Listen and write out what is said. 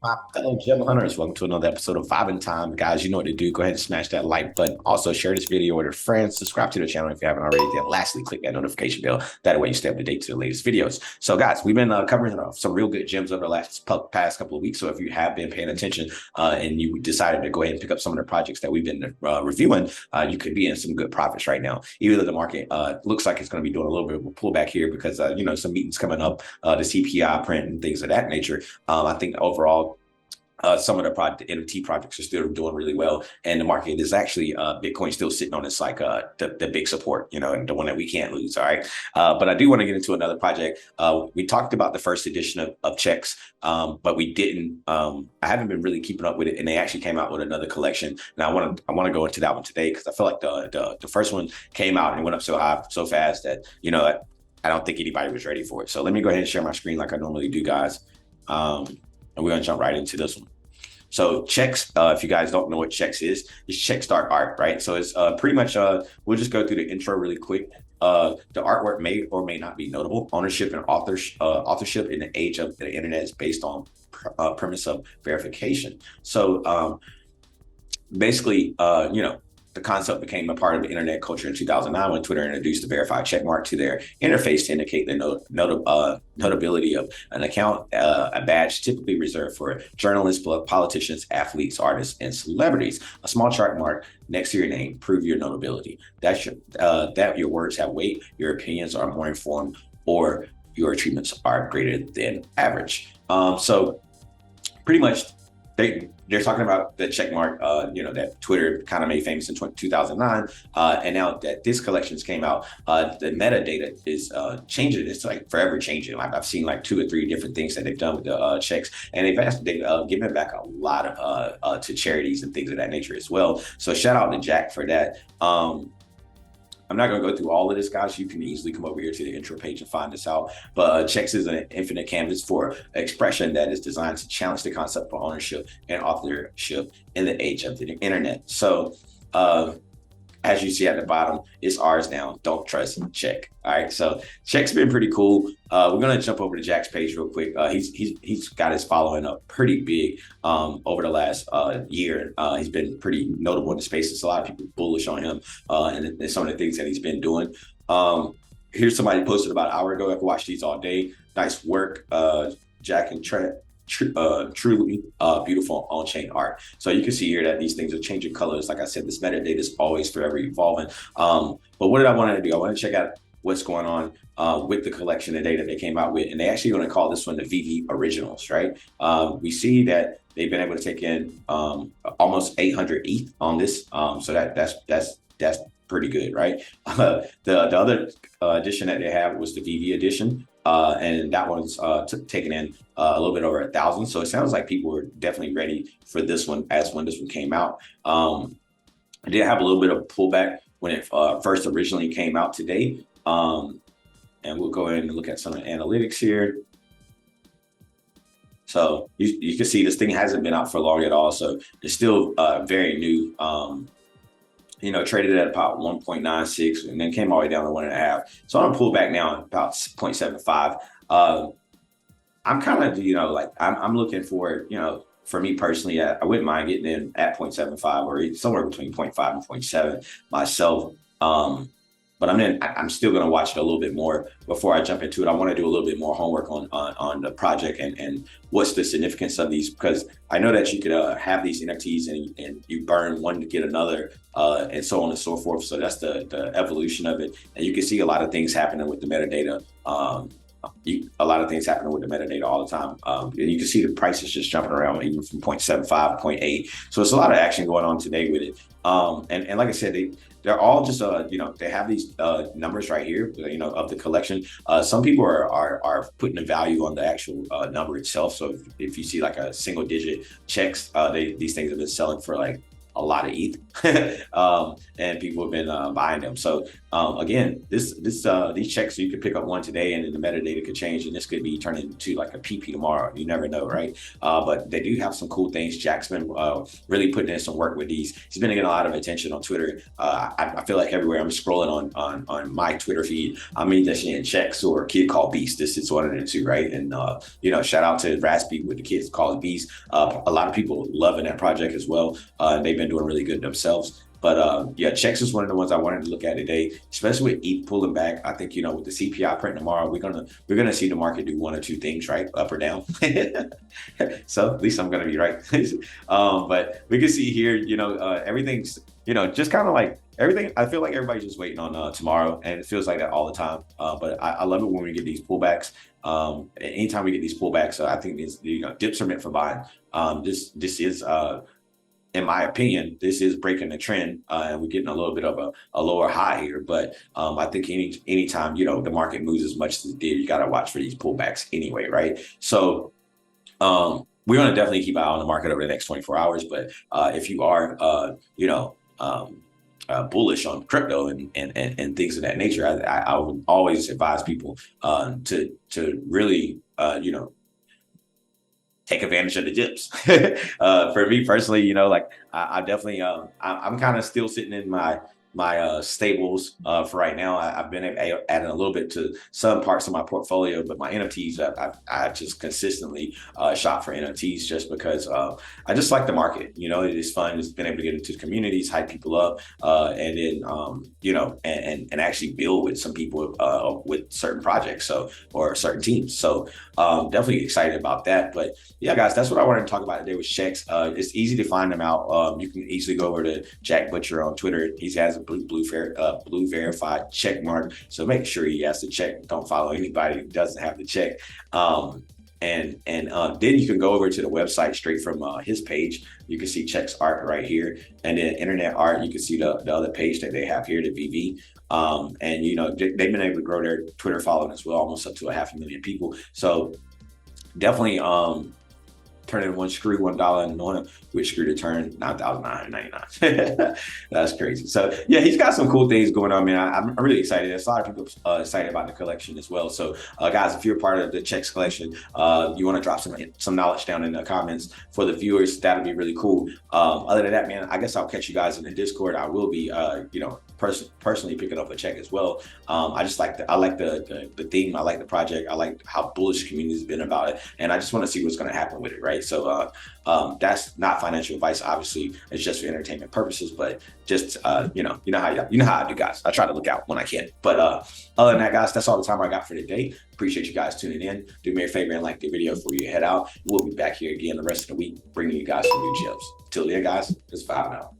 My fellow gem hunters, welcome to another episode of Vibe and Time. Guys, you know what to do. Go ahead and smash that like button. Also, share this video with your friends. Subscribe to the channel if you haven't already. Then, lastly, click that notification bell. That way, you stay up to date to the latest videos. So, guys, we've been covering some real good gems over the past couple of weeks. So, if you have been paying attention and you decided to go ahead and pick up some of the projects that we've been reviewing, you could be in some good profits right now. Even though the market looks like it's going to be doing a little bit of a pullback here because, some meetings coming up, the CPI print and things of that nature. I think overall, some of the NFT projects are still doing really well, and the market is actually Bitcoin still sitting on this like the big support, and the one that we can't lose. All right, but I do want to get into another project. We talked about the first edition of Checks, but we didn't. I haven't been really keeping up with it, and they actually came out with another collection. And I want to go into that one today because I feel like the first one came out and went up so high so fast that I don't think anybody was ready for it. So let me go ahead and share my screen like I normally do, guys. And we're going to jump right into this one. So Checks, if you guys don't know what Checks is, it's Check Start Art, right? So it's pretty much, we'll just go through the intro really quick. The artwork may or may not be notable. Ownership and authorship in the age of the internet is based on premise of verification. So basically, the concept became a part of the internet culture in 2009 when Twitter introduced the verified checkmark to their interface to indicate the notability of an account, a badge typically reserved for journalists, politicians, athletes, artists, and celebrities. A small chart mark next to your name prove your notability. That your words have weight, your opinions are more informed, or your achievements are greater than average. So pretty much they're talking about the check mark, that Twitter kind of made famous in 2009. And now that this collections came out, the metadata is changing. It's like forever changing. Like I've seen like 2 or 3 different things that they've done with the checks, and they've given back a lot of to charities and things of that nature as well. So shout out to Jack for that. I'm not going to go through all of this, guys. You can easily come over here to the intro page and find this out. But Checks is an infinite canvas for expression that is designed to challenge the concept of ownership and authorship in the age of the internet. So as you see at the bottom, it's ours now. Don't trust Check. All right. So Check's been pretty cool. We're gonna jump over to Jack's page real quick. He's got his following up pretty big over the last year. He's been pretty notable in the space. There's a lot of people bullish on him and some of the things that he's been doing. Here's somebody posted about an hour ago. I could watch these all day. Nice work, Jack and Trent. Truly beautiful on-chain art. So you can see here that these things are changing colors. Like I said, this metadata is always forever evolving. But what did I want to do? I want to check out what's going on with the collection of data they came out with. And they actually going to call this one the VV Originals, right? We see that they've been able to take in almost 800 ETH on this. So that's pretty good, right? The other edition that they have was the VV edition. And that one's taken in a little bit over 1,000. So it sounds like people were definitely ready for this one as when this one came out. I did have a little bit of pullback when it first originally came out today. And we'll go ahead and look at some of the analytics here. So you can see this thing hasn't been out for long at all. So it's still very new. Traded at about 1.96 and then came all the way down to 1.5. So I'm pull back now at about 0.75. I'm kind of, I'm looking for me personally, I wouldn't mind getting in at 0.75 or somewhere between 0.5 and 0.7 myself. But I'm still going to watch it a little bit more before I jump into it. I want to do a little bit more homework on the project and what's the significance of these, because I know that you could have these NFTs and you burn one to get another and so on and so forth. So that's the evolution of it. And you can see a lot of things happening with the metadata. A lot of things happening with the metadata all the time. And you can see the prices just jumping around even from 0.75 to 0.8. So it's a lot of action going on today with it. And like I said, they're all just, they have these numbers right here, of the collection. Some people are putting a value on the actual number itself. So if you see like a single digit checks, these things have been selling for like a lot of ETH, and people have been buying them. So again, these checks, you could pick up one today, and then the metadata could change, and this could be turned into like a PP tomorrow. You never know, right? But they do have some cool things. Jack's been really putting in some work with these. He's been getting a lot of attention on Twitter. I feel like everywhere I'm scrolling on my Twitter feed, I'm either seeing checks or a kid called Beast. This is one of the two, right? And shout out to Raspy with the kids called Beast. A lot of people loving that project as well. They've been doing really good themselves. But yeah, checks is one of the ones I wanted to look at today, especially with ETH pulling back. I think, with the CPI print tomorrow, we're gonna see the market do one or two things, right? Up or down. So at least I'm gonna be right. But we can see here, everything's, just kind of like everything. I feel like everybody's just waiting on tomorrow, and it feels like that all the time. But I love it when we get these pullbacks. Anytime we get these pullbacks, I think dips are meant for buying. This is in my opinion, this is breaking the trend, and we're getting a little bit of a lower high here. But I think anytime the market moves as much as it did, you got to watch for these pullbacks anyway, right? So we're going to definitely keep an eye on the market over the next 24 hours. But if you are, bullish on crypto and things of that nature, I would always advise people to really, take advantage of the dips. For me personally, I definitely, I'm kind of still sitting in my stables for right now. I've been adding a little bit to some parts of my portfolio, but my NFTs, I just consistently shop for NFTs just because I just like the market. It is fun. It's been able to get into the communities, hype people up, and then and actually build with some people with certain projects, or certain teams. So definitely excited about that. But yeah, guys, that's what I wanted to talk about today with checks. It's easy to find them out. You can easily go over to Jack Butcher on Twitter. He has a blue verified check mark. So make sure he has the check. Don't follow anybody who doesn't have the check. And then you can go over to the website straight from his page. You can see Check's art right here, and then Internet Art. You can see the other page that they have here, the VV. And they've been able to grow their Twitter following as well, almost up to 500,000 people. So definitely turning one screw $1 and knowing which screw to turn $9,999. That's crazy. So yeah, he's got some cool things going on, man. I'm really excited. There's a lot of people excited about the collection as well. So guys, if you're part of the checks collection, you want to drop some knowledge down in the comments for the viewers, that'd be really cool. Other than that, man, I guess I'll catch you guys in the Discord. I will be personally picking up a check as well. I like the theme. I like the project. I like how bullish the community has been about it, and I just want to see what's going to happen with it, right? So that's not financial advice. Obviously, it's just for entertainment purposes. But just you know how I do, guys. I try to look out when I can. But other than that, guys, that's all the time I got for today. Appreciate you guys tuning in. Do me a favor and like the video before you head out. We'll be back here again the rest of the week, bringing you guys some new gems. Till then, guys, it's 5 now.